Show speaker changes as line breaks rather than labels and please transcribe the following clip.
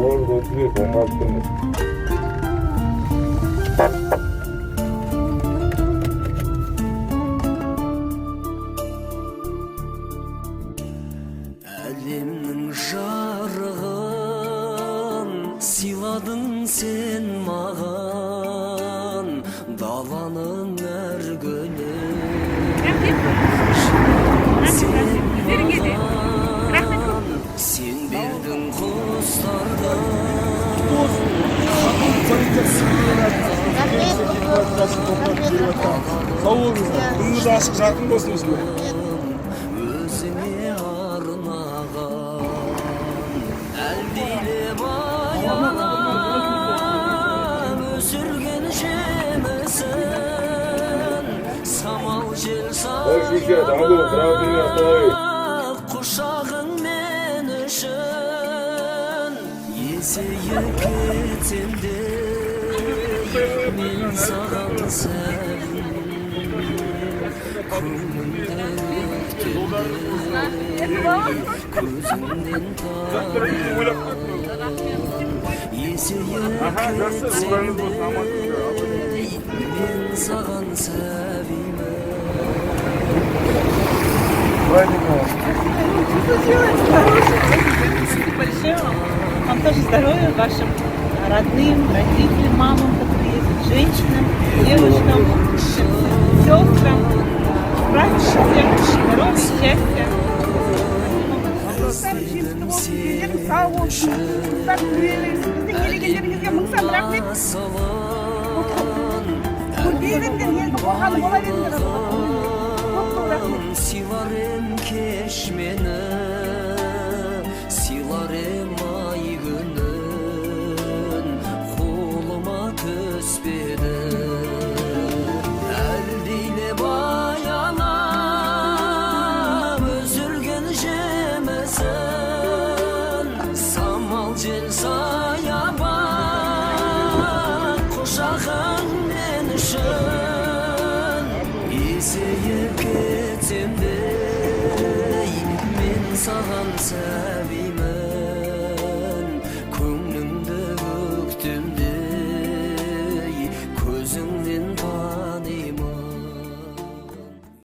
Doğru götürüyor, olmaz mı?
Әлемнің жарығын сыйладың сен маған, даланың әр гүлі сен бердің құстарға.
Sağ olun. Bununla aşk şarkın olsun osman.
Өзіңе арнаған әлдиле баялап өсірген жемісін самал жел сағып құшағың мен үшін есейіп кетсем де мен саған сәлем көңілімде көзімнен есейіп кетсем де мен саған сәбиім.
Большое вам тоже здоровья, вашим родным, родителям, мамам, которые есть, женщинам, девушкам, сестрам, братьям, здоровья, счастья.
Sağ olsun. Kızlar büyüyelim. Sizin gelgenlerinize mıksan rahmet. Bu diğerinden geldi. O hanım olabilir. Çok rahmet.
Сыйлар ем кеш мені, сыйлар ем ай күнін, қолыма түспеді. Әлдиле баялап өсірген жемісін самал жел саябақ құшағың мен үшін есейіп кетсем де мен саған сәлем